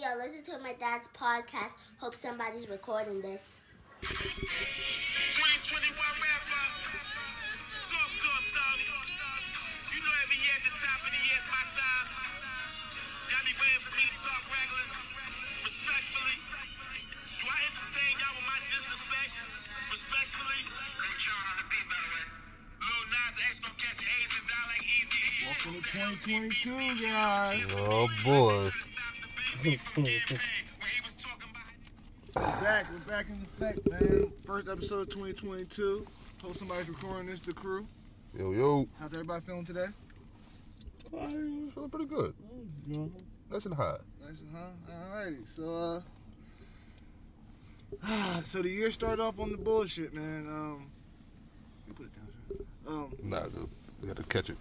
yo, listen to my dad's podcast. Hope somebody's recording this. 2021 rapper. Talk to him, Tony. You know every year at the top of the year is my time. Y'all be waiting for me to talk regulars. Respectfully. Do I entertain y'all with my disrespect? Respectfully. Come count on the beat, by the way. Lil Nas X gon' catch A's and die like Easy. Welcome to 2022, guys. Oh boy. We're back in effect, man. First episode of 2022. Hope somebody's recording this, the crew. Yo. How's everybody feeling today? I'm feeling pretty good. Nice and hot. Nice, huh? Alrighty. So the year started off on the bullshit, man. You put it down, sir. Nah, dude. We gotta catch it.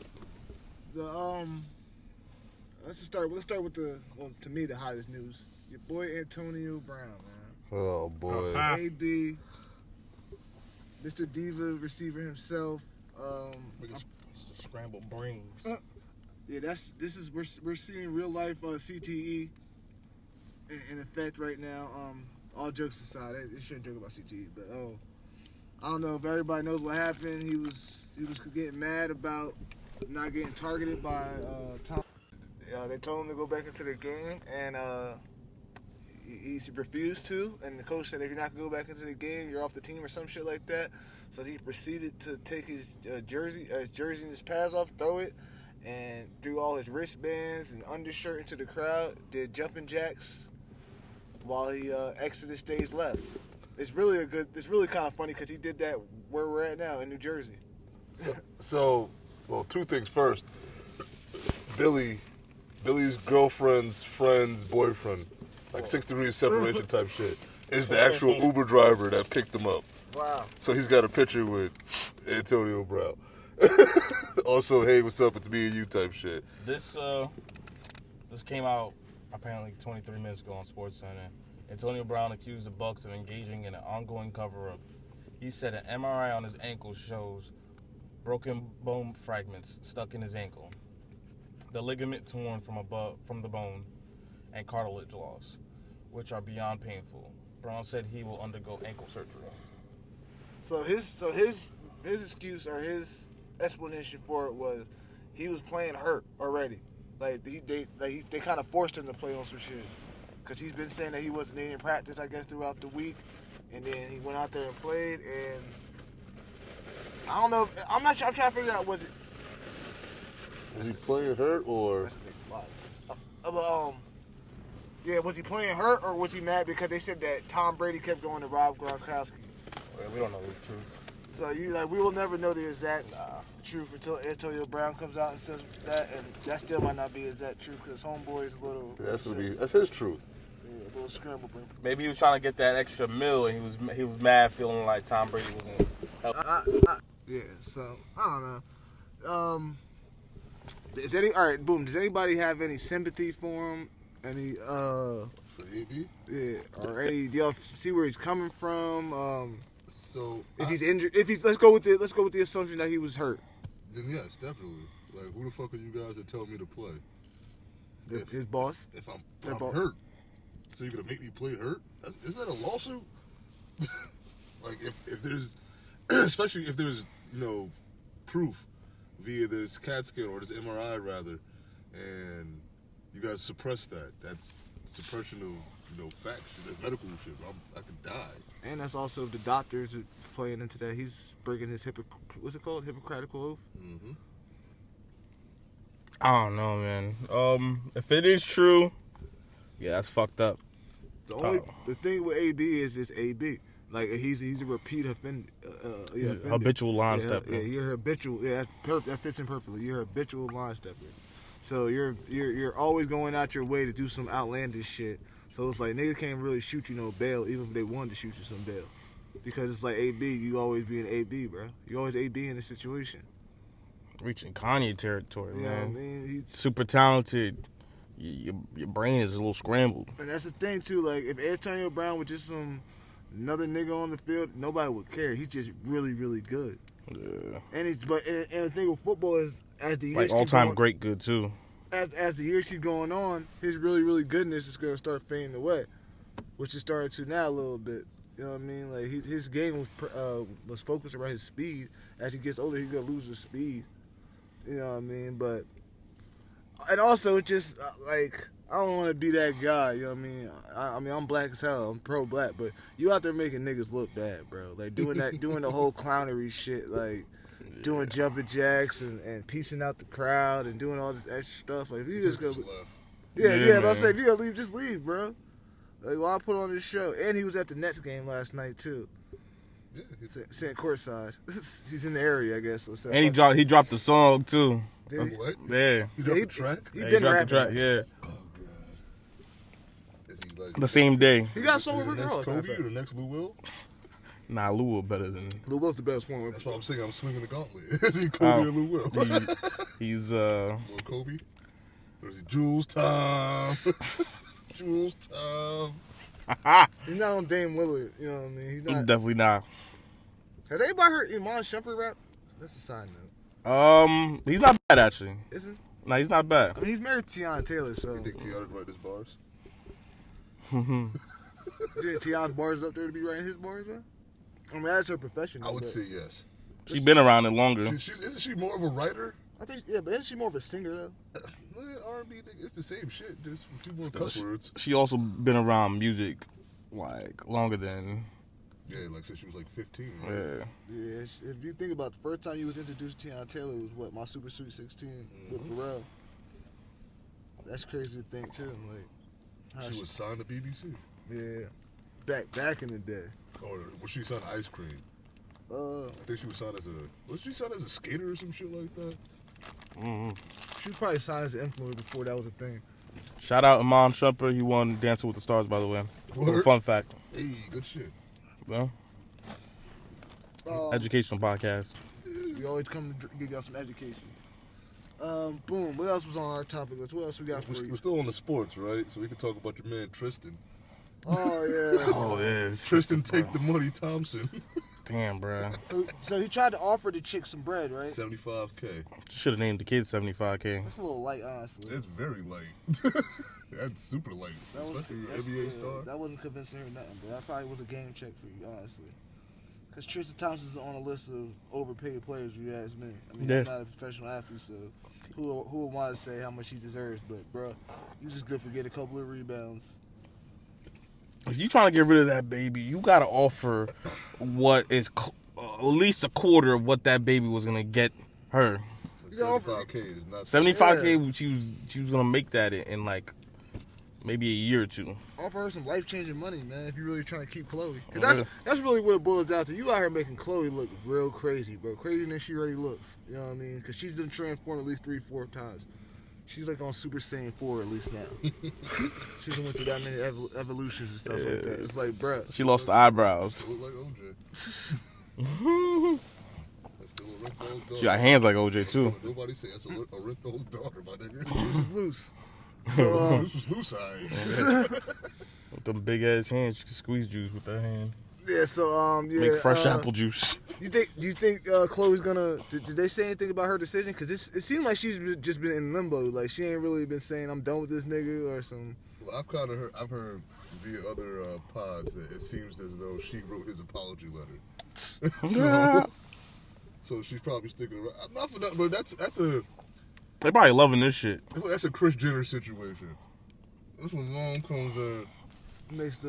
Let's start with to me, the hottest news. Your boy Antonio Brown, man. Oh boy. AB, Mr. Diva receiver himself. It's the scrambled brains. We're seeing real life CTE in effect right now. All jokes aside, I shouldn't joke about CTE, but I don't know if everybody knows what happened. He was getting mad about not getting targeted by Tom. They told him to go back into the game, and he refused to. And the coach said, if you're not going to go back into the game, you're off the team or some shit like that. So he proceeded to take his jersey and his pads off, throw it, and threw all his wristbands and undershirt into the crowd, did jumping jacks while he exited stage left. It's really kind of funny because he did that where we're at now in New Jersey. So, two things. First, Billy's girlfriend's friend's boyfriend, like 6 degrees separation type shit, is the actual Uber driver that picked him up. Wow. So he's got a picture with Antonio Brown. Also, hey, what's up? It's me and you type shit. This came out apparently 23 minutes ago on SportsCenter. Antonio Brown accused the Bucks of engaging in an ongoing cover-up. He said an MRI on his ankle shows broken bone fragments stuck in his ankle, the ligament torn from the bone, and cartilage loss, which are beyond painful. Brown said he will undergo ankle surgery. So his excuse or his explanation for it was he was playing hurt already. Like they kind of forced him to play on some shit because he's been saying that he wasn't in practice, I guess, throughout the week, and then he went out there and played. And I don't know. I'm not sure. I'm trying to figure out was he playing hurt or? Yeah, was he playing hurt or was he mad because they said that Tom Brady kept going to Rob Gronkowski? Well, we don't know the truth. So we will never know the exact truth until Antonio Brown comes out and says that, and that still might not be exact truth because homeboy is a little. That's his truth. Yeah, a little scramble. Maybe he was trying to get that extra meal, and he was mad, feeling like Tom Brady wasn't helping. Yeah, so I don't know. All right, boom. Does anybody have any sympathy for him? Any For AB? Yeah, or any? Do y'all see where he's coming from? So if he's injured, let's go with the assumption that he was hurt. Then yes, definitely. Like, who the fuck are you guys that tell me to play? His boss. If I'm hurt, so you're gonna make me play hurt? Is that a lawsuit? Like if there's, especially if there's proof via this CAT scan or this MRI rather, and you guys suppress that. That's suppression of facts. That's medical shit. I could die. And that's also the doctors playing into that. He's breaking his Hippocratic oath. Mm-hmm. I don't know, man. If it is true, yeah, that's fucked up. The thing with AB is it's AB. Like he's a repeat offender. Habitual line stepper. Yeah, you're habitual. Yeah, that fits in perfectly. You're a habitual line stepper. So you're always going out your way to do some outlandish shit. So it's like niggas can't really shoot you no bail, even if they wanted to shoot you some bail, because it's like AB. You always be an AB, bro. You always AB in the situation. Reaching Kanye territory, man. Yeah, I mean, he's super talented. Your brain is a little scrambled. And that's the thing too. Like if Antonio Brown was just another nigga on the field, nobody would care. He's just really, really good. Yeah. And the thing with football is as the years like all time great good too. as the years keep going on, his really goodness is gonna start fading away, which is starting to now a little bit. You know what I mean? Like his game was focused around his speed. As he gets older, he's gonna lose his speed. You know what I mean? But and also just like I don't want to be that guy. You know what I mean? I mean I'm black as hell. I'm pro black, but you out there making niggas look bad, bro. Like doing the whole clownery shit, like. Doing jumping jacks and piecing out the crowd and doing all this extra stuff. Like, if you just go, but I say if you gotta leave, just leave, bro. Like, why put on this show? And he was at the Nets game last night too. Yeah, sitting courtside. He's in the area, I guess. So and he dropped the song too. What? Yeah, He dropped the track. He been rapping. The track, yeah. Oh god. Is he like The same day. He got a song with the Rick next Ross. Kobe or the next Lou Will? Nah, Lou Will better than. Lou Will's the best one. That's why I'm saying I'm swinging the gauntlet. Is he Kobe or Lou Will? He's Or Kobe? Or is he Jules Time? Jules Time. He's not on Dame Lillard. You know what I mean? He's not. Definitely not. Has anybody heard Iman Shumpert rap? That's a side note. He's not bad actually. Isn't? No, he's not bad. I mean, he's married to Tiana Taylor, so. You think Tiana write his bars? Did Tiana's bars up there to be writing his bars up? I mean, that's her profession. I would but say yes. She's been around it longer. Isn't she more of a writer? I think, yeah, but isn't she more of a singer though? R&B, it's the same shit, just a few more cuss words. She also been around music like longer than. Yeah, like since she was like 15. Right? Yeah. Yeah, if you think about the first time you was introduced to Tiana Taylor was what, My Super Sweet 16 with Pharrell. That's crazy to think too. Like how She was signed to BBC. yeah, back in the day. Or was she signed to Ice Cream? I think she was signed as a skater or some shit like that? Mm-hmm. She was probably signed as an influencer before that was a thing. Shout out Iman Shumpert. He won Dancing with the Stars, by the way. Word. Fun fact. Hey, good shit. Well, educational podcast. We always come to give y'all some education. Boom. What else was on our topic list? What else we got for you? We're still on the sports, right? So we can talk about your man Tristan. Oh yeah. Oh yeah. Tristan Take the Money Thompson. Damn, bro. So he tried to offer the chick some bread, right? $75K. Should have named the kid 75K. That's a little light, honestly. That's very light. That's super light. Especially an NBA star. That wasn't convincing her nothing, but that probably was a game check for you, honestly. Because Tristan Thompson's on a list of overpaid players, if you ask me. I mean, Yeah. I'm not a professional athlete, so who would want to say how much he deserves? But, bro, you just good for getting a couple of rebounds. If you trying to get rid of that baby, you gotta offer what is at least a quarter of what that baby was gonna get her. 75K is not 75K. She was gonna make that in like maybe a year or two. Offer her some life-changing money, man, if you're really trying to keep Chloe. Cause that's really what it boils down to. You out here making Chloe look real crazy, bro. Crazier than she already looks. You know what I mean? Because she's been transformed at least 3-4 times. She's like on Super Saiyan 4 at least now. She went through that many evolutions and stuff like that. It's like, bruh. She lost the eyebrows. Look like OJ. That's still a Rinto's daughter. She got hands like OJ too. Nobody say that's a Rinto's daughter, my nigga. This is loose. So, This was loose eyes. With them big ass hands, she can squeeze juice with that hand. yeah, so, yeah. Make fresh apple juice. Do you think Chloe's gonna? Did they say anything about her decision? Because it seemed like she's just been in limbo. Like she ain't really been saying I'm done with this nigga or some. Well, I've heard via other pods that it seems as though she wrote his apology letter. So she's probably sticking around. Not for nothing, but that's a They probably loving this shit. that's a Kris Jenner situation. That's when mom comes in. Makes the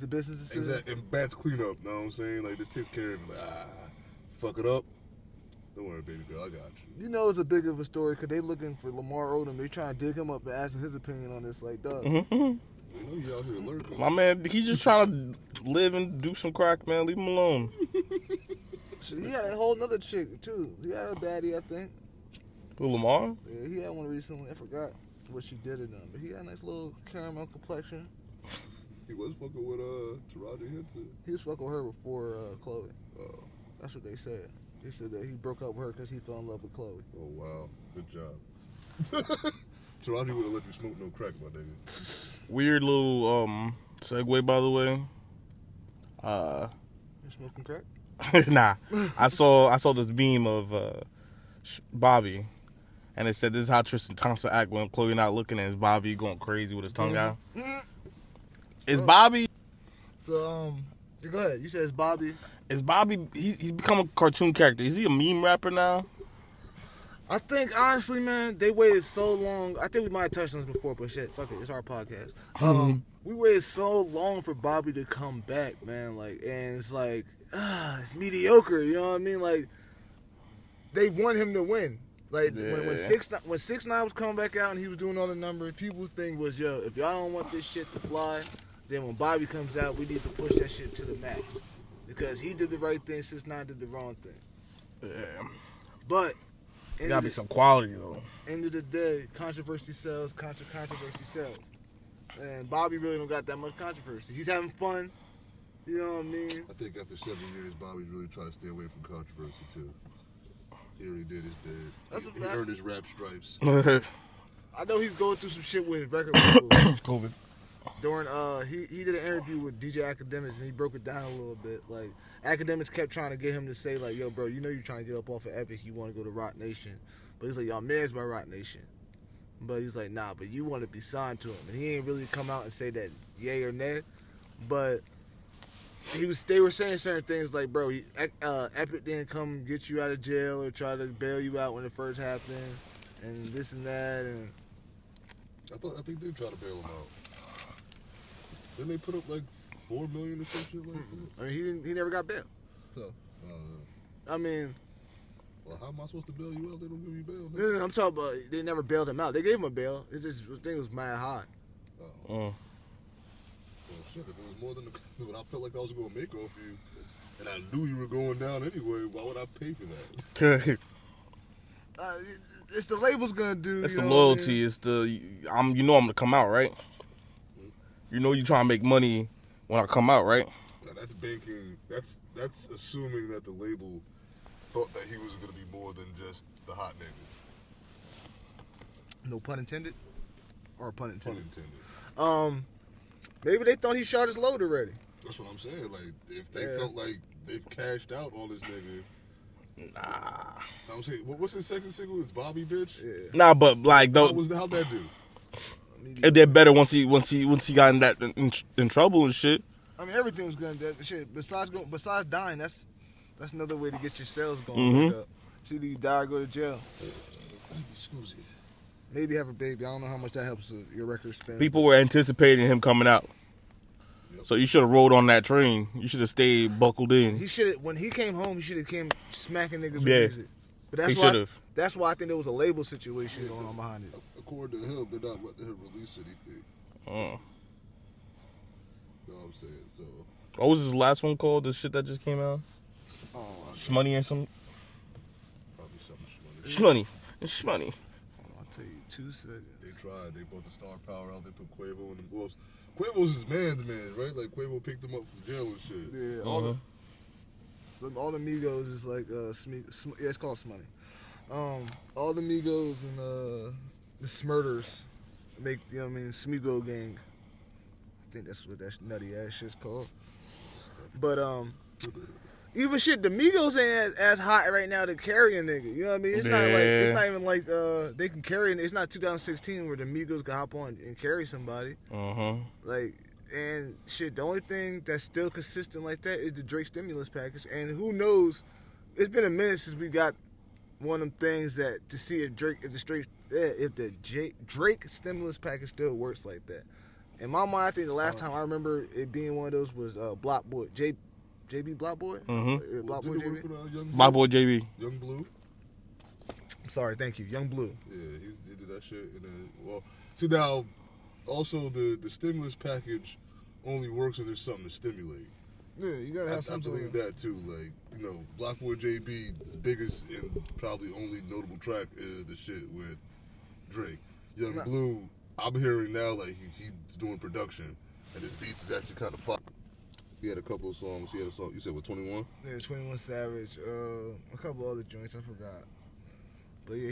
business decision. Exactly, and bats clean up, know what I'm saying? Like, this takes care of it. Like, fuck it up. Don't worry, baby girl, I got you. You know it's a big of a story because they looking for Lamar Odom. They trying to dig him up and asking his opinion on this. Like, dog. You know you out here lurking. My man, he just trying to live and do some crack, man. Leave him alone. So he had a whole nother chick too. He had a baddie, I think. Who, Lamar? Yeah, he had one recently. I forgot what she did it on, but he had a nice little caramel complexion. He was fucking with Taraji Henson. He was fucking with her before Chloe. Oh. That's what they said. They said that he broke up with her because he fell in love with Chloe. Oh, wow. Good job. Taraji would have let you smoke no crack, my nigga. Weird little segue, by the way. You smoking crack? Nah, I saw this meme of Bobby, and it said this is how Tristan Thompson act when Chloe not looking, and it's Bobby going crazy with his tongue out. Is Bobby? So go ahead. You said it's Bobby. Is Bobby? He's become a cartoon character. Is he a meme rapper now? I think honestly, man, they waited so long. I think we might have touched on this before, but shit, fuck it, it's our podcast. We waited so long for Bobby to come back, man. Like, and it's like, it's mediocre. You know what I mean? Like, they want him to win. Like when 6ix9ine was coming back out and he was doing all the numbers, people's thing was, yo, if y'all don't want this shit to fly, then when Bobby comes out, we need to push that shit to the max because he did the right thing, 6ix9ine did the wrong thing. Yeah. But Gotta be some quality though. End of the day, controversy sells. Controversy sells. And Bobby really don't got that much controversy. He's having fun. You know what I mean? I think after 7 years, Bobby's really trying to stay away from controversy too. He already did his bid. That's a He fact. earned his rap stripes. I know he's going through some shit with his record label. COVID. During he did an interview with DJ Academics and he broke it down a little bit. Like Academics kept trying to get him to say like, yo, bro, you know you're trying to get up off of Epic, you want to go to Rock Nation. But he's like, y'all managed by Rock Nation. But he's like, nah, but you want to be signed to him. And he ain't really come out and say that yay or nay. But they were saying certain things like, bro, Epic didn't come get you out of jail or try to bail you out when it first happened and this and that. And I thought Epic did try to bail him out. Didn't they put up like $4 million or some shit like that? I mean, he never got bail. So, I mean, well, how am I supposed to bail you out? They don't give you bail. no, I'm talking about they never bailed him out. They gave him a bail. It's just the thing was mad high. Well, shit, if it was more than what I felt like I was going to make off you, and I knew you were going down anyway, why would I pay for that? It's the label's gonna do. It's you the know loyalty. What I mean? It's the I'm gonna come out, right? You know you trying to make money when I come out, right? Now, that's banking. That's assuming that the label thought that he was going to be more than just the hot nigga. No pun intended, or pun intended. Pun intended. Maybe they thought he shot his load already. That's what I'm saying. Like, if they felt like they've cashed out on this nigga. Nah. I'm saying, what's his second single? It's Bobby, bitch. Yeah. Nah, but like though, how'd that do? It did better once he got in trouble and shit. I mean, everything was gonna do shit. Besides dying, that's another way to get your sales going. Back up. It's either you die or go to jail. Excuse me. Maybe have a baby. I don't know how much that helps your record spend. People were anticipating him coming out. Yep. So you should have rolled on that train. You should have stayed buckled in. He should have. When he came home, he should have came smacking niggas with music. But that's why I think there was a label situation going on behind it. According to him, they're not letting him release anything. You know what I'm saying? So. What was his last one called? The shit that just came out? Shmoney or something? Probably something Shmoney. It's Shmoney. I'll tell you 2 seconds. They tried. They brought the star power out. They put Quavo in the wolves. Quavo's his man's man, right? Like Quavo picked him up from jail and shit. Yeah, all the Migos is like yeah, it's called Shmoney. All the Migos and the Smurters make, you know what I mean, Smigo gang. I think that's what that nutty ass shit's called. But even shit, the Migos ain't as hot right now to carry a nigga. You know what I mean? It's not even like they can carry. It's not 2016 where the Migos can hop on and carry somebody. Like, and shit, the only thing that's still consistent like that is the Drake stimulus package. And who knows? It's been a minute since we got one of them things that to see if the Drake stimulus package still works like that. In my mind, I think the last time I remember it being one of those was Block Boy, JB Block Boy? Block Boy JB? Block Boy JB. Young Blue? I'm sorry, thank you. Young Blue. Yeah, he did that shit. And then, see now, also the stimulus package only works if there's something to stimulate. Yeah, you gotta have something. I believe that too. Like, you know, Block Boy JB's biggest and probably only notable track is the shit with Drake. Young Blue, I'm hearing now like he's doing production and his beats is actually kind of fuck. He had a couple of songs. He had a song, you said, with 21? Yeah, 21 Savage. A couple other joints, I forgot. But yeah,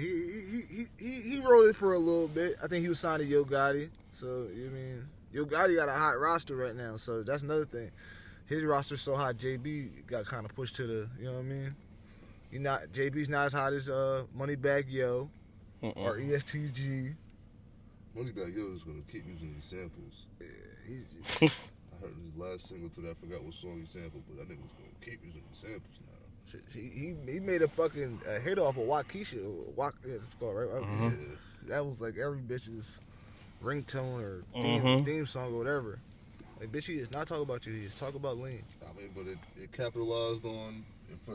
he wrote it for a little bit. I think he was signed to Yo Gotti. So, you know what I mean? Yo Gotti got a hot roster right now, so that's another thing. His roster's so hot, JB got kind of pushed to the, you know what I mean? JB's not as hot as Moneybagg Yo. or ESTG. Moneybagg Yo is gonna keep using these samples. Yeah, he's I heard his last single to that. I forgot what song he sampled, but that nigga's gonna keep using these samples now. he made a fucking hit off of Waukesha. Yeah, it's called, right? Yeah. That was like every bitch's ringtone or theme song or whatever. Like, bitch, he is not talking about you. He is talking about lean. I mean, but it capitalized on,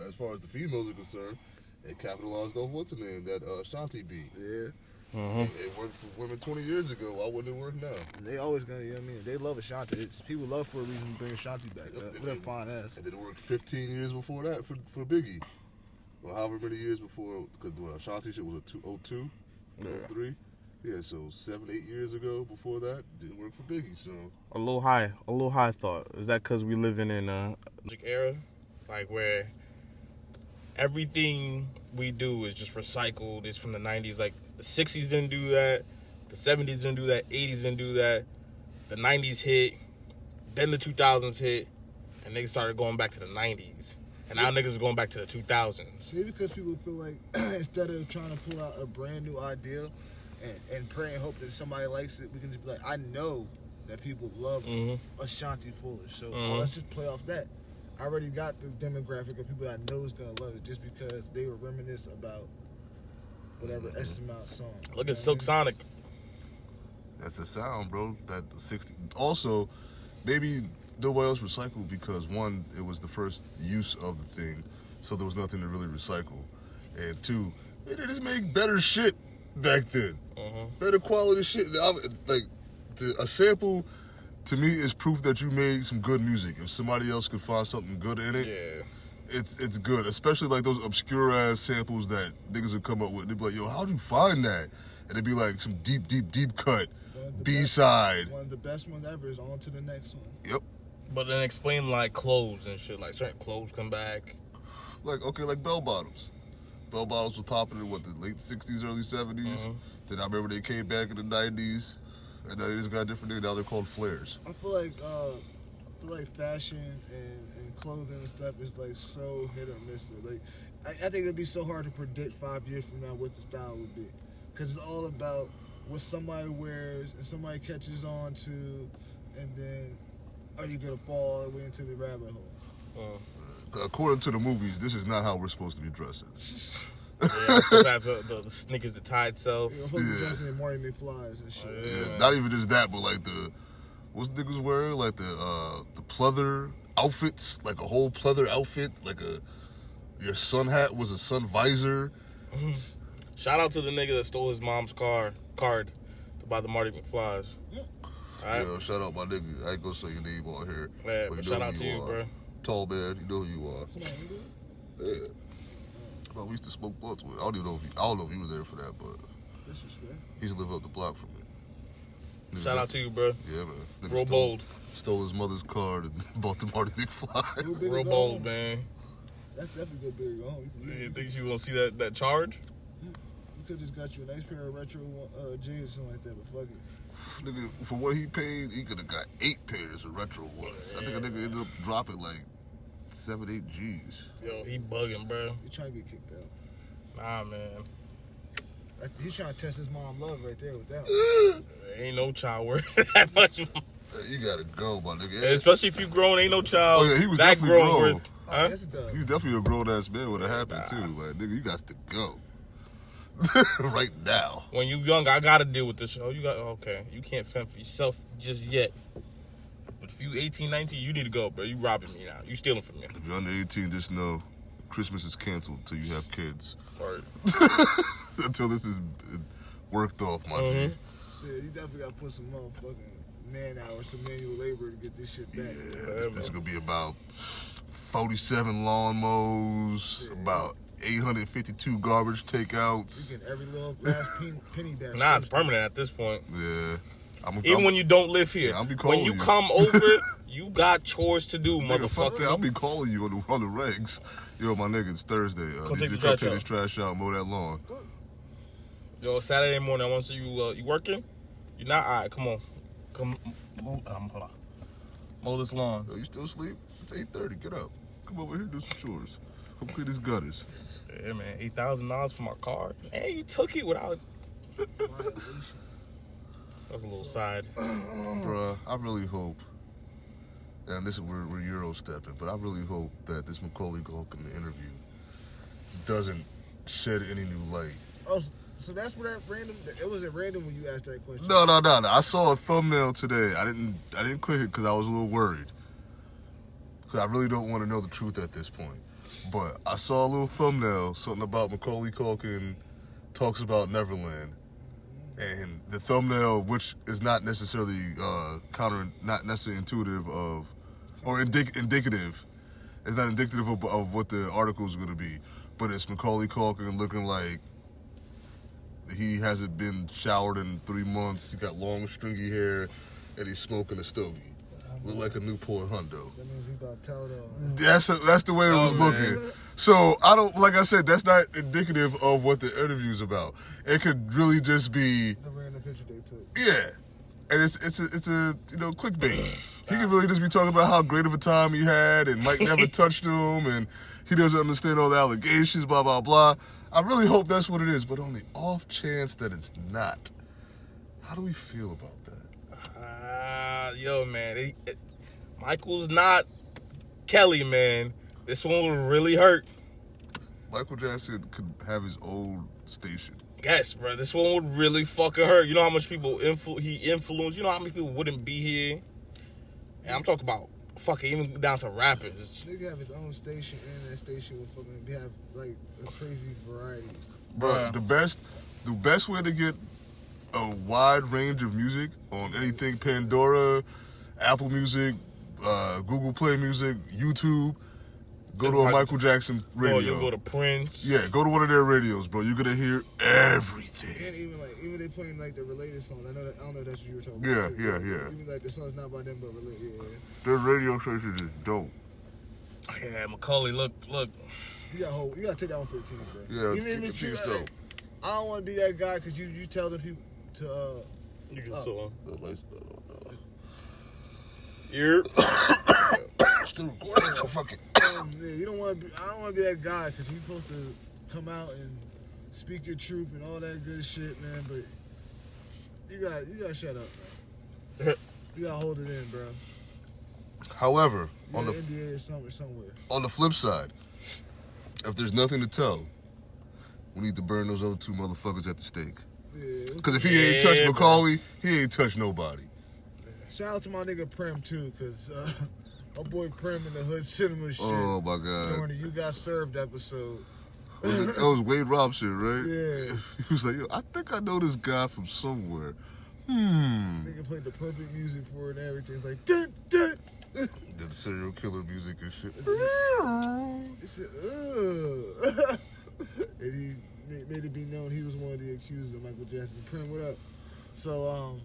as far as the females are concerned, it capitalized on what's her name, that Shanti beat. Yeah. It worked for women 20 years ago. Why wouldn't it work now? And they always gonna, you know what I mean? They love Ashanti. People love for a reason to bring Ashanti back. What a fine ass. And then it worked 15 years before that for Biggie. Or however many years before, because the Ashanti shit was a 02, 03. Yeah, so 7-8 years ago before that, didn't work for Biggie. So a little high thought. Is that because we living in a music era, like where everything we do is just recycled? It's from the 90s. Like the 60s didn't do that, the 70s didn't do that, 80s didn't do that, the 90s hit, then the 2000s hit, and niggas started going back to the 90s. And now niggas are going back to the 2000s. Maybe because people feel like instead of trying to pull out a brand new idea and pray and hope that somebody likes it, we can just be like, I know that people love Ashanti Foolish, so let's just play off that. I already got the demographic of people that I know is going to love it just because they were reminiscent about whatever S amount song. Look at Silk Sonic. that's the sound, bro. That 60. Also, maybe nobody else recycled because, one, it was the first use of the thing, so there was nothing to really recycle. And two, they just make better shit back then. Better quality shit. A sample, to me, is proof that you made some good music. If somebody else could find something good in it, Yeah. it's good. Especially like those obscure ass samples that niggas would come up with. They'd be like, yo, how'd you find that? And it'd be like some deep cut B-side. One of the best ones ever is on to the next one. Yep. But then explain like clothes and shit. Like certain clothes come back. Like bell bottoms. Bell bottoms was popular in the late 60s, early 70s. Then I remember they came back in the 90s. And then they just got a different name. Now they're called flares. I feel like fashion and clothing and stuff is like so hit or miss. Like I think it'd be so hard to predict 5 years from now what the style would be, because it's all about what somebody wears and somebody catches on to, and then are you gonna fall all the way into the rabbit hole? According to the movies, this is not how we're supposed to be dressing. Yeah, I'm supposed to have the sneakers to tie itself. You're supposed to be dressing in Marty McFly's and shit. Yeah, not even just that, but like what's niggas wearing? Like the pleather outfits, like a whole pleather outfit, like your sun hat was a sun visor. Shout out to the nigga that stole his mom's card to buy the Marty McFly's. Alright? Yeah, shout out my nigga. I ain't gonna say your name on here. Yeah, but but you shout know out who to you, are. bro. Tall man, you know who you are. Yeah. But we used to smoke blunts with. I don't know if he was there for that, but Disrespect. he used to live up the block from me. Shout out to you, bro. Yeah, man. Nigga Real bold. Stole his mother's card and bought the Marty McFly. Bigger Real go bold, home. man. That's definitely good. Bigger go home. You think you gonna see that charge? You could just got you a nice pair of retro jeans or something like that, but fuck it. Nigga, for what he paid, he could have got 8 pairs of retro ones. I think a nigga ended up dropping like 7-8 G's. Yo, he bugging, bro. He trying to get kicked out. Nah, man. He's trying to test his mom love right there with that one. Ain't no child worth that much. You gotta go, my nigga. Especially if you grown, ain't no child. Oh, yeah, he was that definitely grown. worth. Oh, Huh? yes, it does. He was definitely a grown ass man when it happened too. Like, nigga, you got to go right now. When you young, I gotta deal with this. Oh, you got okay. You can't fend for yourself just yet. But if you 18, 19, you need to go, bro. You robbing me now. You stealing from me. If you're under 18, just know Christmas is canceled until you have kids. Right. Until this is worked off, my G. Yeah, you definitely got to put some motherfucking man hours, some manual labor to get this shit back. Yeah, this is gonna be about 47 lawn mows, about 852 garbage takeouts. You get every little last penny back. Nah, it's permanent at this point. Yeah. Even when you don't live here. Yeah, I'll be when calling you you. come over, you got chores to do, Nigga, fuck motherfucker. that. I'll be calling you on the regs. Yo, my nigga, it's Thursday. Come take the come trash take out. this trash out, mow that lawn. Yo, Saturday morning, I want to see you. You working? You not? All right, come on. Come, hold on. Mow this lawn. Yo, you still asleep? It's 8:30. Get up. Come over here, do some chores. Come clean these gutters. Yeah, man, $8,000 for my car. Hey, you took it without Violation. That was a little side. Bruh, I really hope, and this is where we're Euro stepping, but I really hope that this Macaulay Culkin interview doesn't shed any new light. Oh, so that's where that random. It wasn't random when you asked that question. No. I saw a thumbnail today. I didn't click it because I was a little worried. Because I really don't want to know the truth at this point. But I saw a little thumbnail, something about Macaulay Culkin talks about Neverland. And the thumbnail, which is not necessarily not necessarily intuitive of, or indicative, is not indicative of what the article is going to be. But it's Macaulay Culkin looking like he hasn't been showered in 3 months. He got long, stringy hair, and he's smoking a stogie. Look like a Newport Hundo. That means he about to tell it all. That's the way it was looking. So I don't, like I said, that's not indicative of what the interview's about. It could really just be The random picture they took. yeah, and it's a clickbait. He could really just be talking about how great of a time he had, and Mike never touched him, and he doesn't understand all the allegations, blah blah blah. I really hope that's what it is, but on the off chance that it's not, how do we feel about that? Yo, man, Michael's not Kelly, man. This one will really hurt. Michael Jackson could have his own station. Yes, bro. This one would really fucking hurt. You know how much people he influenced? You know how many people wouldn't be here? And I'm talking about fucking even down to rappers. They could have his own station, and that station would fucking have like a crazy variety. Bro, the best way to get a wide range of music on anything Pandora, Apple Music, Google Play Music, YouTube, go to a Michael Jackson radio. Or you go to Prince. Yeah, go to one of their radios, bro. You're gonna hear everything. And even they playing like the related songs. I don't know if that's what you were talking Yeah, about. yeah. Even like the song's not by them, but related. Yeah. Their radio station is dope. Yeah, Macaulay, look. You gotta take that one for the team, bro. Yeah, Even if it's you, dope. I don't want to be that guy because you tell the people to. You can saw. You're still recording, so fuck it. Yeah, you don't want to be. I don't want to be that guy because you're supposed to come out and speak your truth and all that good shit, man. But you gotta shut up, man. You gotta hold it in, bro. However, You got an NDA or somewhere. on the flip side, if there's nothing to tell, we need to burn those other two motherfuckers at the stake. Yeah. Because if he ain't touched Macaulay, he ain't touched nobody. Shout out to my nigga Prim too, cause my boy Prim in the Hood Cinema shit. Oh my God. During the You Got Served episode. That was Wade Robson, right? Yeah. He was like, yo, I think I know this guy from somewhere. Nigga played the perfect music for it and everything. It's like dun dun. Did the serial killer music and shit. He said, ugh. And he made it be known he was one of the accusers of Michael Jackson. Prim, what up? So,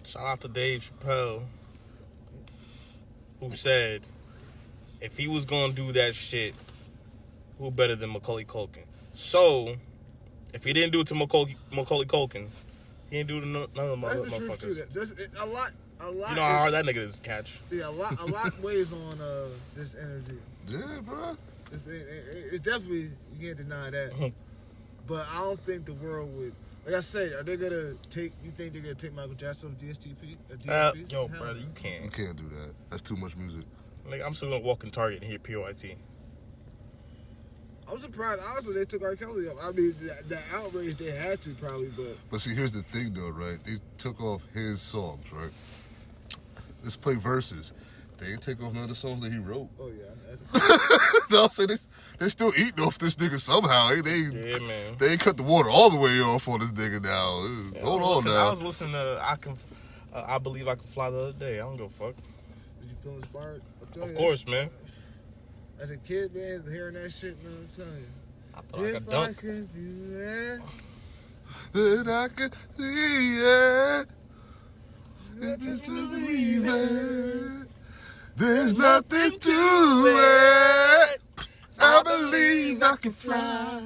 Shout out to Dave Chappelle, who said, if he was gonna do that shit, who better than Macaulay Culkin? So, if he didn't do it to Macaulay Culkin, he didn't do it to none of the that's the truth too. motherfuckers. That's a lot. You know how hard that nigga is to catch. Yeah, a lot weighs on this interview. Yeah, bro. It's definitely, you can't deny that. But I don't think the world would. Like I said, are they gonna take? You think they're gonna take Michael Jackson off DSPs? Yo, brother, you can't. You can't do that. That's too much music. Like, I'm still gonna walk in Target and hear PYT. I'm surprised. Honestly, they took R. Kelly off. I mean, the outrage they had to probably, but But see, here's the thing, though, right? They took off his songs, right? Let's play verses. They didn't take off none of the songs that he wrote. oh yeah, that's No, I'm saying they still eating off this nigga somehow. Yeah, man. They ain't cut the water all the way off on this nigga now. Yeah, Hold on now. I was listening to I Believe I Can Fly the other day. I don't give a fuck. Did you feel inspired? Of course, man. As a kid, man, hearing that shit, man, I'm telling you. I thought I could dunk. could do that, That I could see it. And just believe it. There's nothing to it. I believe I can fly.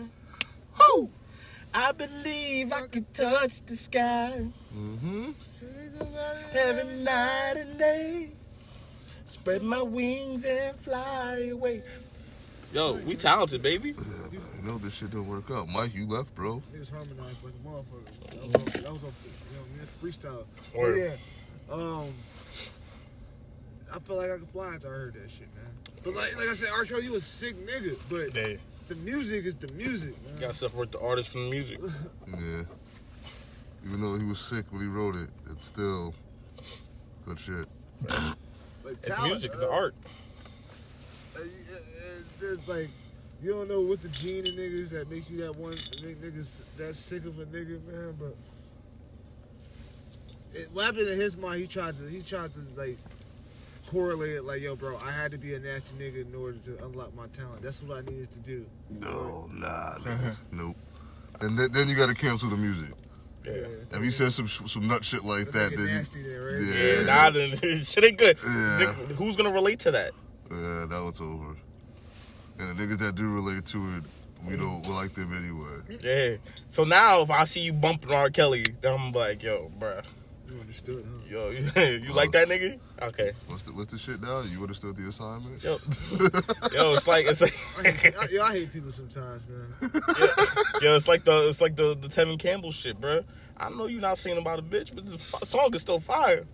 Woo! I believe I can touch the sky Mm-hmm. every night and day. Spread my wings and fly away. Yo, we talented, baby. Yeah, man, you know this shit don't work out. Mike, you left, bro. Niggas harmonized like a motherfucker. That was off the, freestyle. Word. But yeah, I feel like I could fly after I heard that shit, man. But like I said, R. Kelly, you a sick nigga, but Hey, the music is the music, man. you gotta separate the artist from the music. Yeah. Even though he was sick when he wrote it, it's still good shit. Like, It's talent, music, it's art. There's like, you don't know what the gene in niggas that make you that one, make niggas that sick of a nigga, man. But what happened in his mind? He tried to like correlate it, like, yo, bro, I had to be a nasty nigga in order to unlock my talent. That's what I needed to do. No, nope. And then you got to cancel the music. Yeah. If he says some nut shit like that, then nasty there, right? Yeah, nah, then shit ain't good. Yeah. Nick, who's gonna relate to that? yeah, that was over. And the niggas that do relate to it, we like them anyway. Yeah. So now, if I see you bumping R. Kelly, then I'm like, yo, bruh. You understood, huh? Yo, you like that nigga? Okay. What's the shit now? You understood the assignment? Yo, it's like I hate people sometimes, man. yo, it's like the Tevin Campbell shit, bruh. I know you're not singing about a bitch, but the song is still fire.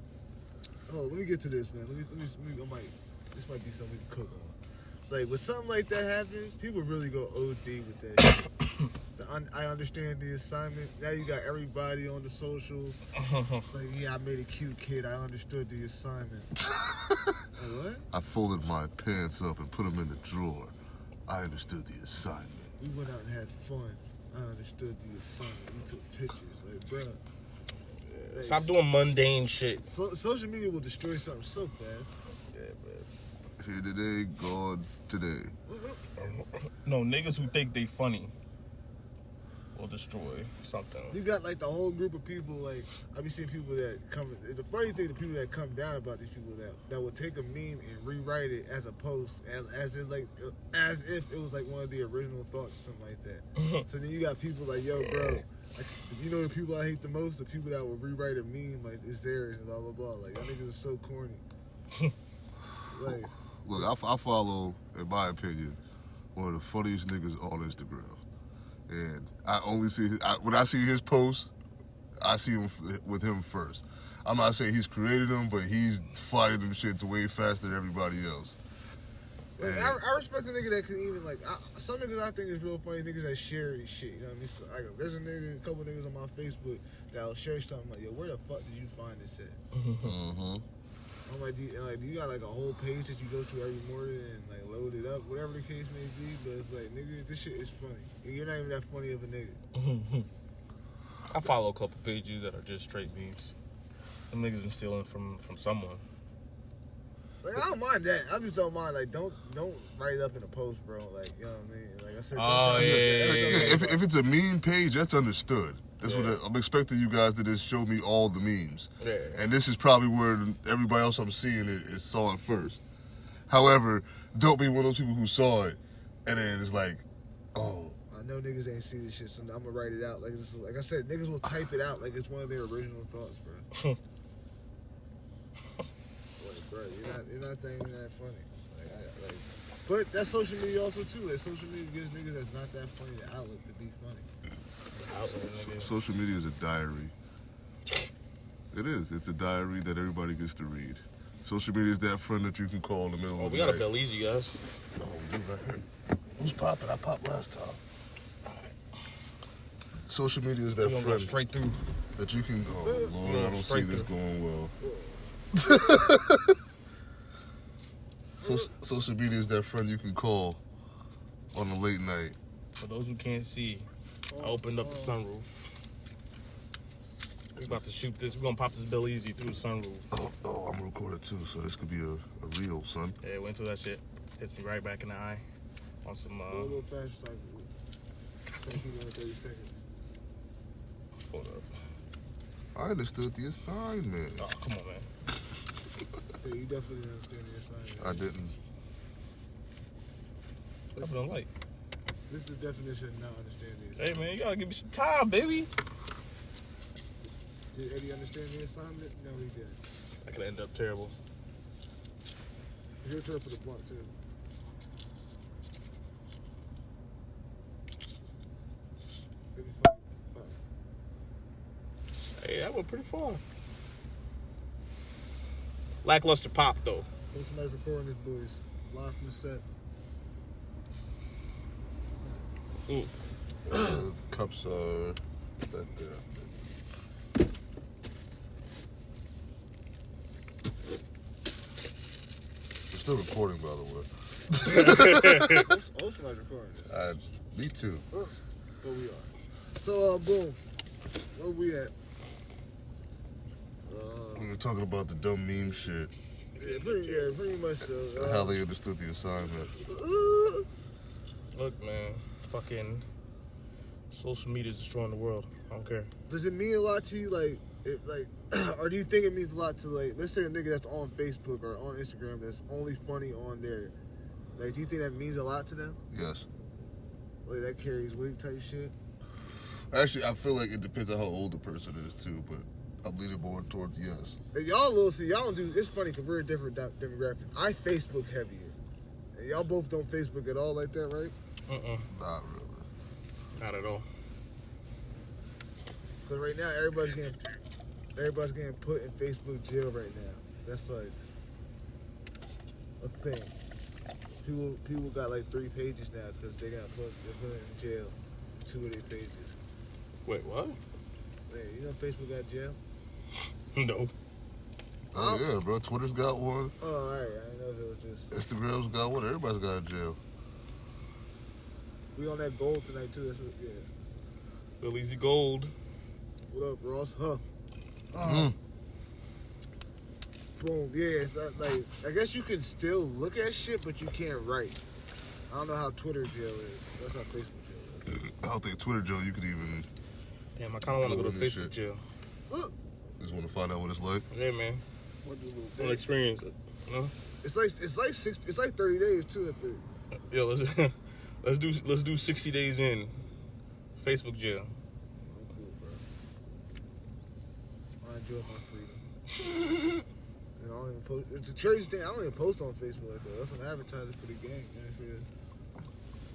Oh, let me get to this, man. Let me this might be something we can cook on. Like, when something like that happens, people really go OD with that shit. I understand the assignment. Now you got everybody on the socials. Like, yeah, I made a cute kid. I understood the assignment. Like, what? I folded my pants up and put them in the drawer. I understood the assignment. We went out and had fun. I understood the assignment. We took pictures. Like, bruh. Like, Stop doing mundane shit. social media will destroy something so fast. Here today, gone today. No, niggas who think they funny will destroy something. You got like the whole group of people. Like, I be seeing people that come. The funny thing, the people that come down about these people that will take a meme and rewrite it as a post, as if it was like one of the original thoughts or something like that. So then you got people like, yo, bro, like, you know the people I hate the most, the people that will rewrite a meme like it's theirs and blah blah blah. Like, y'all niggas are so corny. Like, Look, I follow, in my opinion, one of the funniest niggas on Instagram. And I only see when I see his posts, I see him with him first. I'm not saying he's created them, but he's finding them shits way faster than everybody else. Like, I respect the nigga that can even, like, some niggas I think is real funny, niggas that share his shit, you know what I mean? So, like, there's a couple niggas on my Facebook that'll share something like, yo, where the fuck did you find this at? Mm-hmm. I'm like, do you got like a whole page that you go to every morning and like load it up, whatever the case may be? But it's like, nigga, this shit is funny. And you're not even that funny of a nigga. I follow a couple pages that are just straight memes. Them niggas been stealing from someone. Like, I don't mind that. I just don't mind, like, don't write it up in a post, bro. Like, you know what I mean? Like I said, If it's a meme page, that's understood. That's what I'm expecting you guys to just show me all the memes. Yeah. And this is probably where everybody else I'm seeing is saw it first. However, don't be one of those people who saw it and then it's like, oh. I know niggas ain't see this shit, so I'm gonna write it out. Like I said, niggas will type it out like it's one of their original thoughts, bro. Like, bro, you're not thinking that funny. But that's social media also too. Like, social media gives niggas that's not that funny the outlet to be funny. Social media is a diary. It is. It's a diary that everybody gets to read. Social media is that friend that you can call in the middle of the We got a night. Bill Easy, guys. Oh, we right here. Who's popping? I popped last time. Social media is that We're gonna go friend straight through. that you can. Oh Lord, I don't see Straight this through. going well. Social media is that friend you can call on a late night. For those who can't see, I opened up the sunroof. We about to shoot this. We're gonna pop this Bill Easy through the sunroof. Oh, I'm recording too, so this could be a reel, son. Yeah, went to that shit. Hits me right back in the eye. On some Go a little fast, like, thank you, 30 seconds. hold up. I understood the assignment. Oh, come on, man. Yeah, you definitely didn't understand the assignment. I didn't. That's what I'm like. This is the definition of not understanding the Hey, assignment. man, you gotta give me some time, baby. Did Eddie understand the assignment? No, he didn't. That could end up terrible. It's your turn for the blunt, too. went pretty far. Lackluster pop, though. There's somebody recording this, boys. Live from the set. The cups are back there. We're still recording, by the way. Also, somebody's recording this. Me too. But we are. So, boom. Where we at? We were talking about the dumb meme shit. Yeah, pretty much so. How they understood the assignment. Look, man, fucking social media is destroying the world. I don't care. Does it mean a lot to you, or do you think it means a lot to, let's say a nigga that's on Facebook or on Instagram that's only funny on there? Like, do you think that means a lot to them? Yes. Like, that carries weight type shit? Actually, I feel like it depends on how old the person is, too, but I'm leaning more towards yes. And y'all don't do, it's funny because we're a different demographic. I Facebook heavier. And y'all both don't Facebook at all like that, right? Not really. Not at all. Because right now, everybody's getting put in Facebook jail right now. That's like a thing. People got like 3 pages now because they're put in jail 2 of their pages. Wait, what? Hey, you know Facebook got jail? No. Oh, yeah, bro. Twitter's got one. Oh, all right. I didn't know if it was just... Instagram's got one. Everybody's got a jail. We on that gold tonight, too. That's what, yeah. Bill Easy Gold. What up, Ross? Huh? Mm-hmm. Boom. Yeah, it's I guess you can still look at shit, but you can't write. I don't know how Twitter jail is. That's how Facebook jail is. I don't think Twitter jail you could even... Damn, I kind of want to go to Doing this Facebook shit. jail. Just want to find out what it's like. Yeah, man. Want to do a little I want to bit. experience it. You know? It's like 30 days too. At the Yo, let's do 60 days in Facebook jail. I'm cool, bro. I enjoy my freedom. And I don't even post. It's the crazy thing. I don't even post on Facebook like that. That's an advertiser for the game, man. For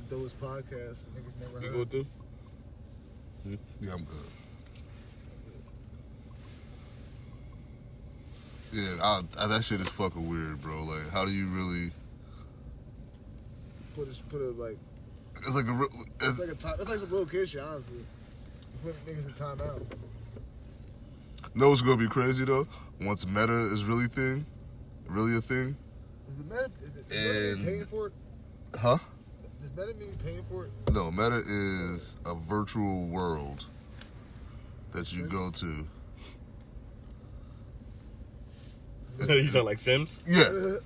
the Those podcasts, niggas never You heard. go through? Yeah, I'm good. Yeah, that shit is fucking weird, bro. Like, how do you really... Put it like It's like a... it's like some little kid shit, honestly. Put niggas in timeout. know what's gonna be crazy, though? Once Meta is really a thing... Is Meta And- paying for it? Huh? Does Meta mean paying for it? No, Meta is a virtual world that you go to. You sound like Sims? Yeah.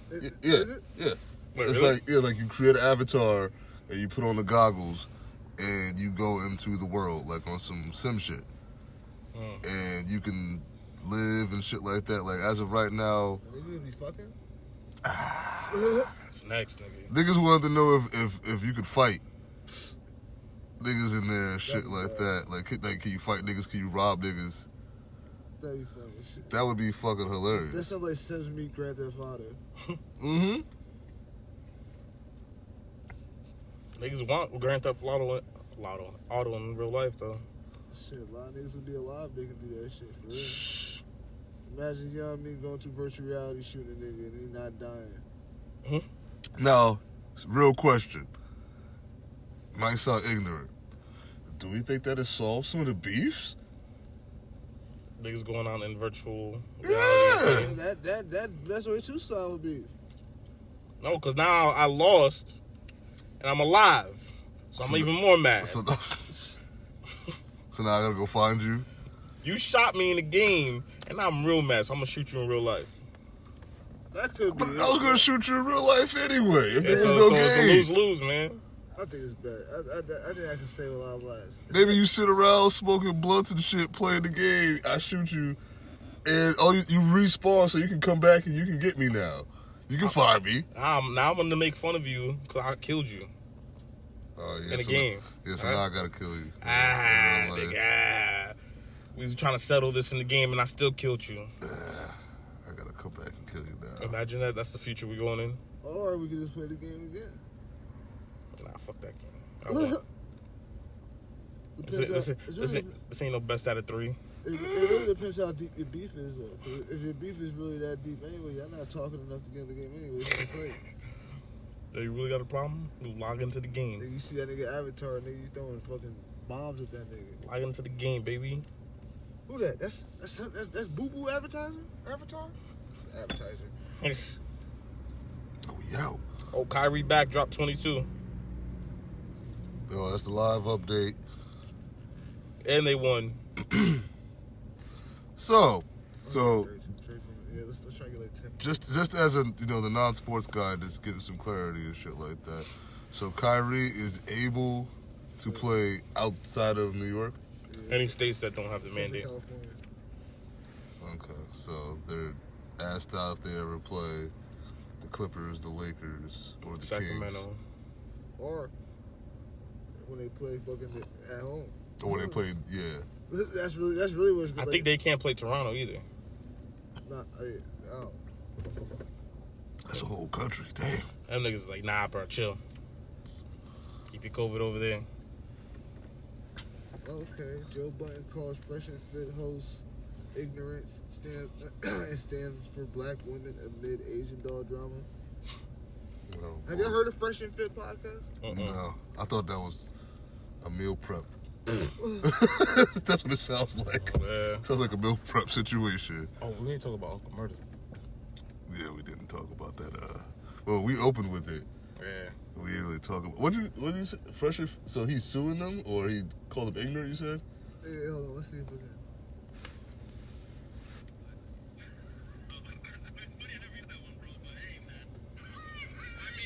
Is Yeah. it? Yeah. Wait, It's really? like you create an avatar and you put on the goggles and you go into the world like on some sim shit. And you can live and shit like that. Like as of right now, Niggas be fucking? That's next, nigga. niggas wanted to know if you could fight. Niggas in there and shit That'd be like bad. that. Like can you fight niggas? Can you rob niggas? That'd be funny as shit. That would be fucking That hilarious. sounds like Sims meet Grand Theft Auto. Mm-hmm. Niggas want Grand Theft Auto in real life, though. Shit, a lot of niggas would be alive they can do that shit for real. Imagine, you know what I mean, going through virtual reality shooting a nigga and he not dying. Now, real question. Might sound ignorant. Do we think that has solved some of the beefs? Niggas going out in virtual Yeah. reality. That's what too solid would be. No, because now I lost and I'm alive. So I'm even more mad. So, so now I gotta go find you. You shot me in the game and I'm real mad, so I'm going to shoot you in real life. That could be But it. I was gonna shoot you in real life anyway. If Yeah, there was so, no so it's a game. lose-lose, man. I think it's bad. I think I can save a lot of lives. Maybe you sit around smoking blunts and shit, playing the game. I shoot you, and you respawn so you can come back and you can get me now. You can find me. Now I'm going to make fun of you because I killed you Oh yeah. in the so game. So Right? now I gotta kill you. Ah, In real life. nigga. We was trying to settle this in the game and I still killed you. I gotta come back and kill you now. Imagine that. That's the future we going in. Or we could just play the game again. Nah, fuck that game. I won't. Depends on- it's really- This ain't no best out of 3. It really depends how deep your beef is, though. 'Cause if your beef is really that deep anyway, y'all not talking enough to get in the game anyway. It's like, You really got a problem? You log into the game. nigga, you see that nigga Avatar, nigga, you throwing fucking bombs at that nigga. Log into the game, baby. Who that? That's Boo Boo Avatar? Avatar? It's advertiser. Yes. Oh, we out. Oh, Kyrie back, dropped 22. Oh, that's the live update. And they won. So Yeah, let's try to get like 10. just as a the non-sports guy, just getting some clarity and shit like that. So Kyrie is able to play outside of New York. Any states that don't have the Except for mandate. California. Okay, so they're asked out if they ever play the Clippers, the Lakers, or the Sacramento. Kings, Or when they play fucking at home. or when they play. Yeah, That's really what's good. I think they can't play Toronto either. Oh. that's a whole country. Damn. Them niggas is like, nah, bro, chill. Keep your COVID over there. Okay, Joe Button calls Fresh and Fit hosts ignorance stands for black women amid Asian doll drama. No. Have you heard of Fresh and Fit podcast? No, I thought that was a meal prep. That's what it sounds like. Yeah. Sounds like a meal prep situation. Oh, we need to talk about Uncle Murder. Yeah, we didn't talk about that. Well, we opened with it. Yeah. We didn't really talk about. What did you say? Fresh? So he's suing them, or he called them ignorant? You said. Hey, hold on, let's see if we can.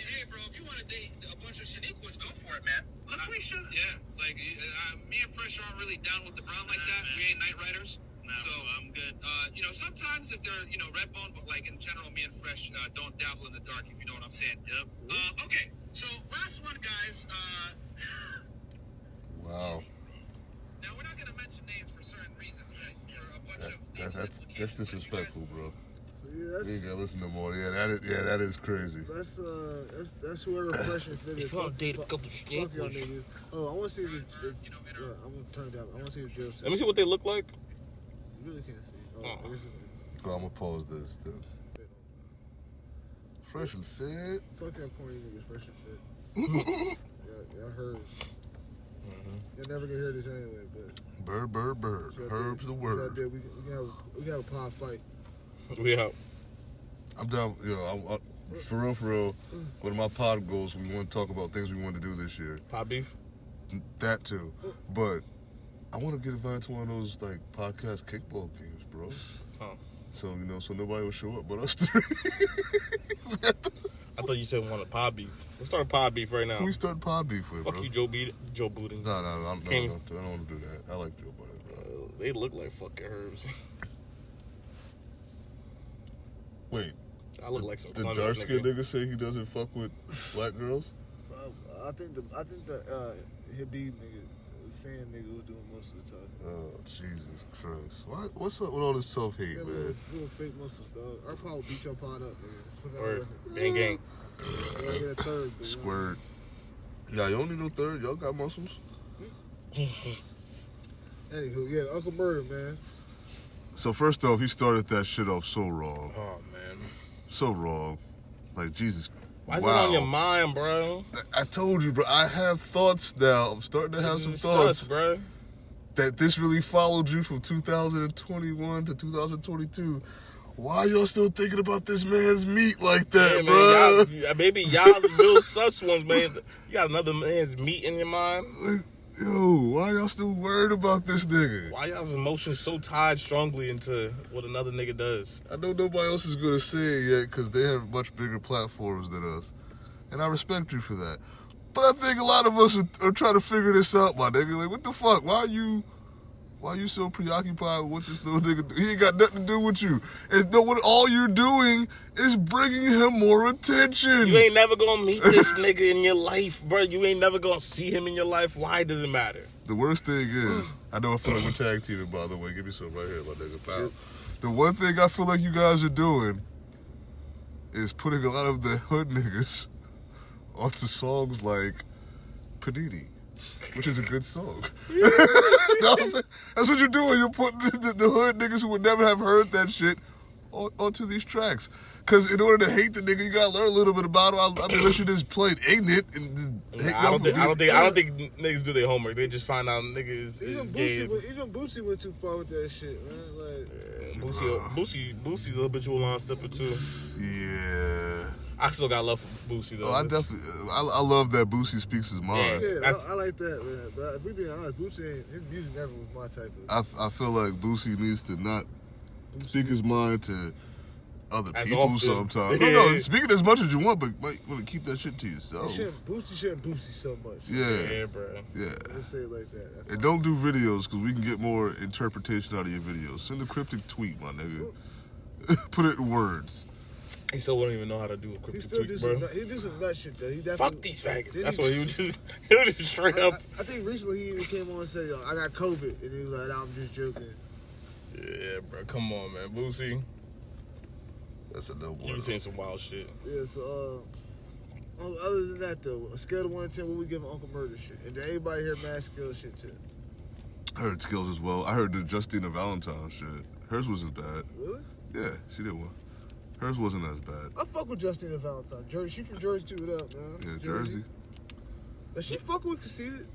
Hey, bro, if you want to date a bunch of Shaniquas, go for it, man. LaQuisha? Yeah, like, me and Fresh aren't really down with the brown like that. We ain't night riders. No, so I'm good. Sometimes if they're, red bone, but like in general, me and Fresh don't dabble in the dark, if you know what I'm saying. Yep. Okay, so last one, guys. Wow. Now, we're not going to mention names for certain reasons, right? For a bunch of That's disrespectful, bro. So, You yeah, ain't gotta listen no more. Yeah, that is crazy. that's whoever Fresh and Fit is. If y'all date a couple Fuck y'all Shaniquas. niggas. Oh, I want to see if I'm gonna turn it down. I want to see if Joe said. Let me see what they look like. You really can't see. Oh, I guess it's Well, I'm gonna pause this then. Fresh and Fit. fuck y'all corny niggas, Fresh and Fit. Y'all heard. You'll never get hear this anyway, but Bird. Herb's the word. We can have a pod fight. We out. I'm down. I'm for real. One of my pod goals, we want to talk about things we want to do this year. Pop beef? That too. But I want to get invited to one of those like podcast kickball games, bro. Oh. So so nobody will show up but us three. I thought you said we wanted pop beef. Let's start pop beef right now. Who we start pod beef with, Fuck bro? you, Joe Booting. No, I don't want to do that. I like Joe Budden, bro. They look like fucking herbs. Wait, I look like some the Clemens dark skinned nigga. nigga say he doesn't fuck with black girls? I think the Habib nigga, saying nigga was doing most of the talking. Oh, Jesus Christ. What's up with all this self-hate, Got man? little fake muscles, dog. Our pod will beat your pod up, nigga. Just put that on Or record. gang. I get a third, but, Squirt. Yeah, you don't need no third. Y'all got muscles. Anywho, yeah, Uncle Murder, man. So first off, he started that shit off so wrong. Oh, man. So wrong. Like, Jesus. Why is wow. it on your mind, bro? I told you, bro. I have thoughts now. I'm starting to have some thoughts. Sus, bro. That this really followed you from 2021 to 2022. Why y'all still thinking about this man's meat like that, Yeah, bro? man, maybe y'all the real sus ones, man. You got another man's meat in your mind? Yo, why y'all still worried about this nigga? Why y'all's emotions so tied strongly into what another nigga does? I know nobody else is gonna say it yet because they have much bigger platforms than us, and I respect you for that. But I think a lot of us are trying to figure this out, my nigga. Like, what the fuck? Why you so preoccupied with what this little nigga do? He ain't got nothing to do with you. And what all you're doing is bringing him more attention. You ain't never gonna meet this nigga in your life, bro. You ain't never gonna see him in your life. Why does it matter? The worst thing is, I know I feel like we're tag teaming, by the way. Give me some right here, my nigga. Pal. The one thing I feel like you guys are doing is putting a lot of the hood niggas onto songs like Panini. which is a good song. You know what I'm saying? That's what you're doing. You're putting the hood niggas who would never have heard that shit onto these tracks. Because in order to hate the nigga, you gotta learn a little bit about him. I mean, unless you just played ignorant and just hate I don't think niggas do their homework. They just find out niggas is gay. Even Boosie went too far with that shit, man. Like, Boosie's a habitual line stepper too. Yeah. I still got love for Boosie though. I definitely, I love that Boosie speaks his mind. yeah, I like that, man. But if we being honest, Boosie, his music never was my type of. I feel like Boosie needs to not speak his mind to other As people often. sometimes. No, speak it as much as you want, but might want to keep that shit to yourself. Boosie shouldn't Boosie so much. Yeah, bro. Yeah. Let's say it like that. And don't do videos because we can get more interpretation out of your videos. Send a cryptic tweet, my nigga. Put it in words. He still wouldn't even know how to do a quick He still tweet, do bro. he do some nut shit though. He definitely Fuck these faggots. Did That's he- what he would just straight up. I think recently he even came on and said, "Yo, I got COVID," and he was like, "I'm just joking." Yeah, bro. Come on, man. Boosie, That's a no you one. saying some wild shit. Yeah. So, other than that though, a scale of 1 to 10, what we giving Uncle Murder shit? And did anybody hear Mad Skill shit too? I heard Skills as well. I heard the Justina Valentine shit. Hers wasn't bad. Really? Yeah, she did one. Hers wasn't as bad. I fuck with Justina Valentine. Jersey, she from Jersey too. What up, man? Yeah, Jersey. Does she fuck with Conceited?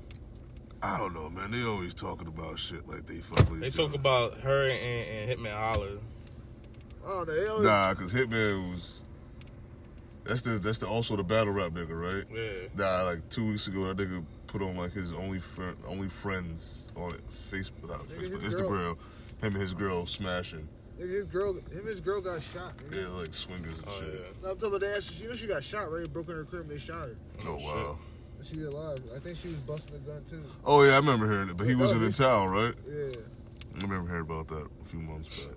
I don't know, man. They always talking about shit like they fuck with They each talk other. about her and Hitman Holler. Oh, they always. Nah, because Hitman was... That's the also the battle rap nigga, right? Yeah. Nah, like 2 weeks ago, that nigga put on like his only friends on it, Facebook, not Nigga, Facebook, his Instagram. girl. Him and his girl smashing. Nigga, him and his girl got shot. Nigga. Yeah, like swingers and Oh shit. yeah. No, I'm talking about they actually, you know she got shot, right? Broke in her crib and they shot her. Oh, wow. She alive. I think she was busting a gun too. Oh, yeah, I remember hearing it, but he Yeah, wasn't that in was- town, right? Yeah. I remember hearing about that a few months back.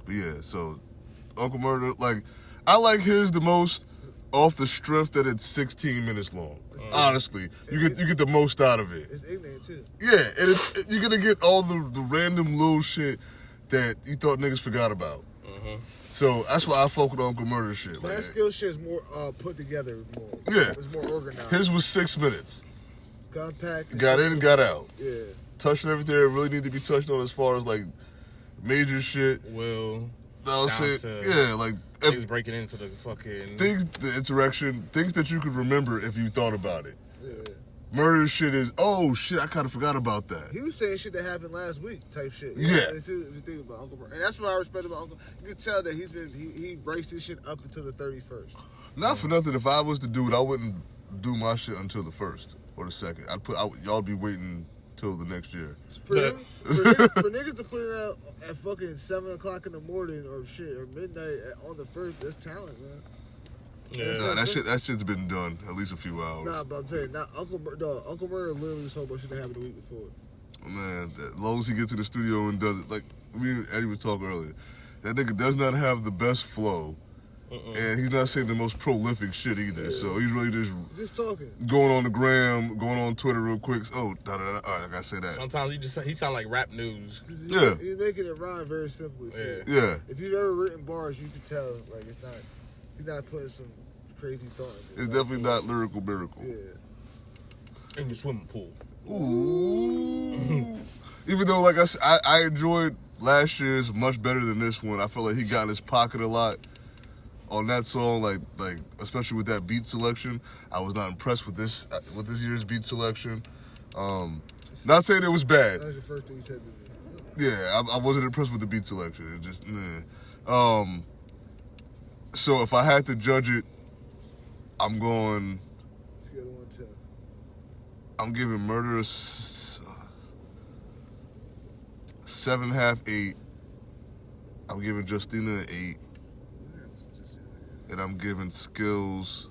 But yeah, so Uncle Murder, like, I like his the most off the strength that it's 16 minutes long. Honestly, you get the most out of it. It's ignorant too. Yeah, and you're gonna get all the random little shit that you thought niggas forgot about. So that's why I fuck with Uncle Murder shit. That Like, skill shit is more put together. More. Yeah. It's more organized. his was 6 minutes. Compact. Got in and got out. Yeah. Touching everything that really need to be touched on as far as like major shit. Will I'll Down say, to- yeah, like niggas breaking into the fucking. the interaction, things that you could remember if you thought about it. Yeah. Murder shit is, oh shit, I kind of forgot about that. He was saying shit that happened last week type shit. Yeah. If you think about Uncle Murder. And that's what I respect about Uncle. You can tell that he raced this shit up until the 31st. Not for nothing, if I was to do it, I wouldn't do my shit until the 1st or the 2nd. Y'all be waiting till the next year. For niggas to put it out at fucking 7 o'clock in the morning or shit or midnight on the 1st, that's talent, man. Yeah. Nah, that shit's been done at least a few hours. Nah, but I'm saying, Uncle Murder literally was talking about shit that happened the week before. Man, as long as he gets to the studio and does it, like me and Eddie was talking earlier, that nigga does not have the best flow, and he's not saying the most prolific shit either. So he's really Just talking. going on the gram, going on Twitter real quick. Oh, da da da. All right, I gotta say that. Sometimes he sound like rap news. Yeah. He's making it rhyme very simply, too. Yeah, If you've ever written bars, you can tell, like, he's not putting some crazy thought in it's it. definitely not lyrical miracle. Yeah. In the swimming pool. Ooh. Even though, like I said, I enjoyed last year's much better than this one. I feel like he got in his pocket a lot on that song, like especially with that beat selection. I was not impressed with this year's beat selection. Not saying it was bad. That was your first thing you said to me. Yeah, I wasn't impressed with the beat selection. It just nah. So if I had to judge it, I'm going. Scale of 1 to 10. I'm giving Murder a 7.5, 8. I'm giving Justina an 8. And I'm giving Skills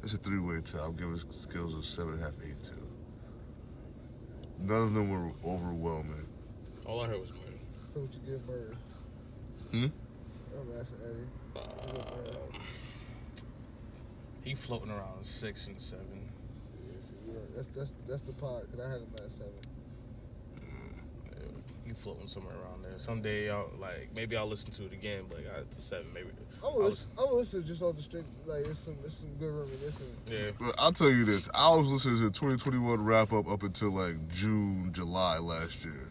it's a 3-way tie. I'm giving Skills a 7.5, 8 too. None of them were overwhelming. All I heard was murder. So what you give Murder? Hmm? I'm asking Eddie. He floating around 6 and 7. Yeah, that's the pod, because I had him at 7. You floating somewhere around there. Someday, maybe I'll listen to it again, but it's a 7, maybe. I'm gonna listen just off the straight. Like it's some good reminiscing. Yeah. But I'll tell you this. I was listening to the 2021 wrap up until like June, July last year.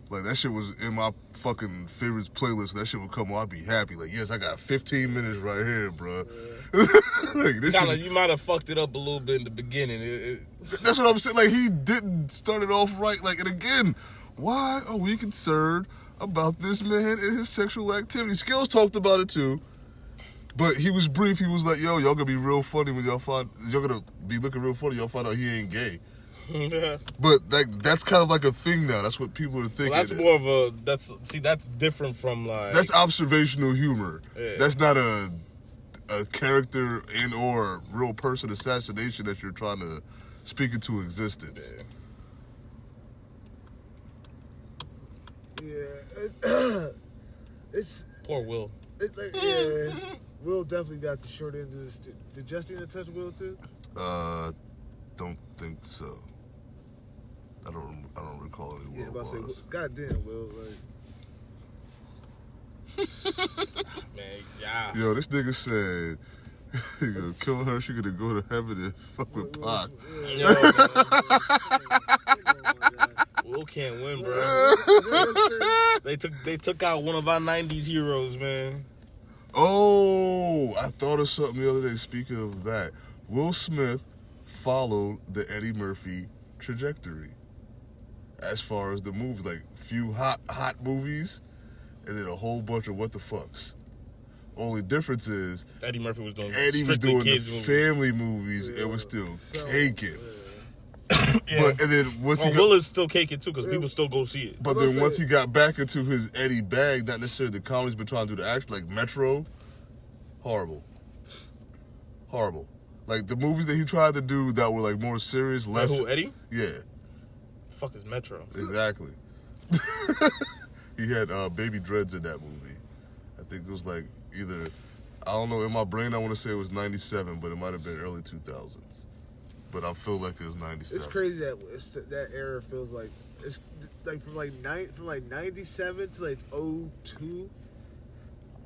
Like that shit was in my fucking favorites playlist. That shit would come on. I'd be happy. Like, yes, I got 15 minutes right here, bro. Yeah. Like, this shit, You might have fucked it up a little bit in the beginning. that's what I'm saying. Like he didn't start it off right. Like, and again, why are we concerned about this man and his sexual activity? Skills talked about it too, but he was brief. He was like, "Yo, y'all gonna be real funny when y'all gonna be looking real funny. Y'all find out he ain't gay." But that's kind of like a thing now. That's what people are thinking. Well, that's more of a that's different from like that's observational humor. Yeah. That's not a character and or real person assassination that you're trying to speak into existence. Yeah, it's Poor Will. It's like, yeah, Will definitely got the short end of the stick. Did Justina touch Will too? Don't think so. I don't recall any Yeah, Will about to bars. say, goddamn, Will, like. Man, yeah. Yo, this nigga said, you know, kill her, she gonna go to heaven and fuck with Pac. Yo, Will can't win, bro. They took out one of our 90s heroes, man. Oh, I thought of something the other day. Speaking of that, Will Smith followed the Eddie Murphy trajectory as far as the movies, like few hot movies, and then a whole bunch of what the fucks. Only difference is Eddie Murphy was doing the kids movies. family movies. Yeah, it was still so, caking. Yeah. But and then once he Will got, is still caking too because people still go see it. but then once he got back into his Eddie bag, not necessarily the comedy's been trying to do the action, like Metro, horrible. Like the movies that he tried to do that were like more serious, less. Who, Eddie? Yeah, The fuck is Metro? exactly. He had Baby Dreads in that movie. I think it was like either, I don't know, in my brain I want to say it was 97, but it might have been early 2000s. But I feel like it was 97. It's crazy that that era feels like it's like from 97 to like 02.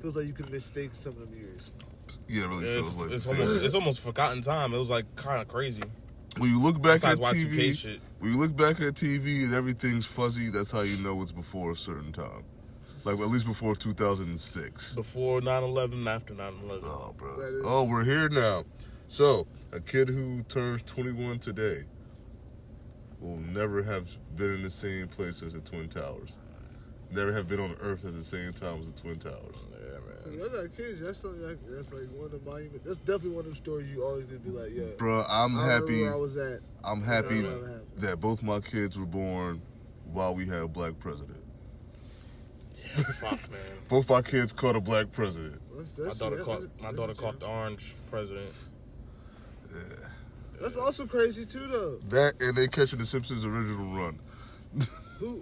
Feels like you can mistake some of them years. Yeah, it really feels like it's almost forgotten time. It was like kind of crazy. when you look back at Besides Y2K TV, shit. when you look back at TV and everything's fuzzy, that's how you know it's before a certain time. Like at least before 2006. Before 9/11, after 9/11. Oh, bro. That is- Oh, we're here now. So, a kid who turns 21 today will never have been in the same place as the Twin Towers. Never have been on Earth at the same time as the Twin Towers. Yeah, So man. y'all got kids. That's something that's like one of the monuments. That's definitely one of them stories you always gonna be like, yeah. Bro, I'm I remember happy. where I was at. I'm happy Yeah, that happened. that both my kids were born while we had a black president. Yeah, fuck, man. Both my kids caught a black president. My daughter caught the orange president. Yeah. That's also crazy too, though. That and they catching the Simpsons original run. Who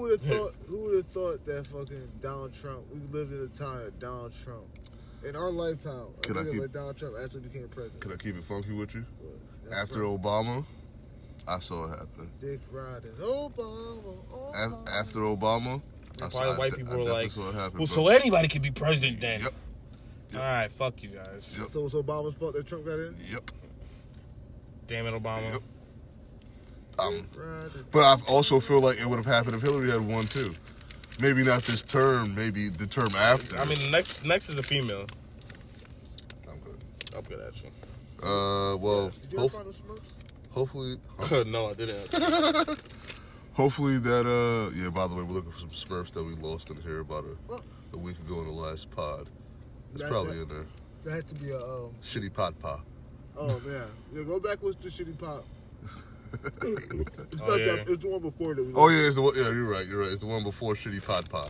would have thought? Who would have thought that fucking Donald Trump? We lived in a time of Donald Trump. In our lifetime, Can I keep- like Donald Trump actually became president. Can I keep it funky with you? That's After crazy. Obama, I saw it happen. Dick riding Obama. After Obama, Probably white people were like, saw it happen, well, bro. so anybody can be president then. Yep. All right, fuck you guys. Yep. So it's Obama's fault that Trump got in. Yep. Damn it, Obama. Yep. Dick riding. But I also feel like it would have happened if Hillary had won too. Maybe not this term, maybe the term after. I mean, next is a female. I'm good. I'm good at you. Well, Did you ever find those Smurfs? hopefully, No, I didn't. hopefully that, yeah, by the way, we're looking for some Smurfs that we lost in here about a week ago in the last pod. It's probably in there. That had to be a Shitty pot pie. Oh man, yeah. Go back with the shitty pop. It's Oh, not yeah. that. It's the one before that. Oh yeah, it's the one, yeah, you're right. It's the one before Shitty Pot Pie.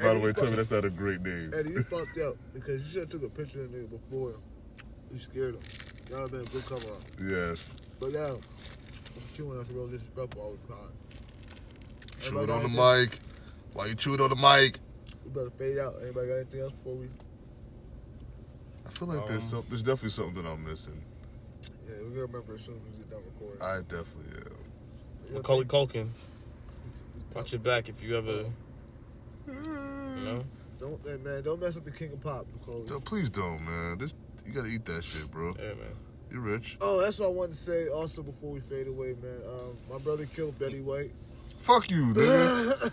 By the way, tell me that's not a great name. Eddie, you fucked up because you should have took a picture of the nigga before. You scared him. That would have been a good cover up. Yes. But now, I'm chewing after real disrespectful all the time. Chew it Everybody on the got mic. Why you chewing on the mic? We better fade out. Anybody got anything else before we? I feel like there's definitely something that I'm missing. Yeah, we gotta remember as soon as we get done recording. I definitely am. Macaulay Culkin. Watch your back if you ever, you know. Don't mess up the king of pop, Macaulay. No, please don't, man. You gotta eat that shit, bro. Yeah, man. You're rich. Oh, that's what I wanted to say also before we fade away, man. My brother killed Betty White. Fuck you, nigga.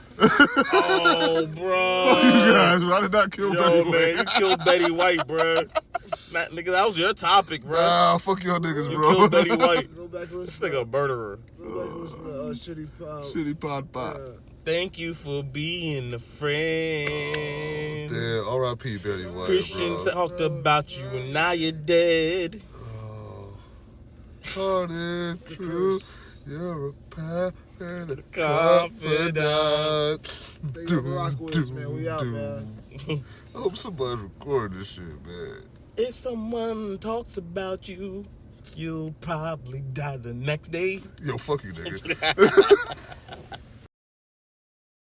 Oh, bro. Fuck you guys. I did not kill Betty Yo, White. man, you killed Betty White, bro. Nigga, that was your topic, bro. Nah, fuck y'all niggas, You bro. killed Betty White. Go back and This listen. nigga a murderer. Go back and listen to Shitty Pop. Shitty pod pop. Thank you for being a friend. Damn, R.I.P. Betty White, Christians bro. talked about you and now you're dead. Hard and true. You're a pal and a Confidant. confidant. Thank you for rocking with us, man. We out, man. I hope somebody's recording this shit, man. If someone talks about you, you'll probably die the next day. Yo, fuck you, nigga.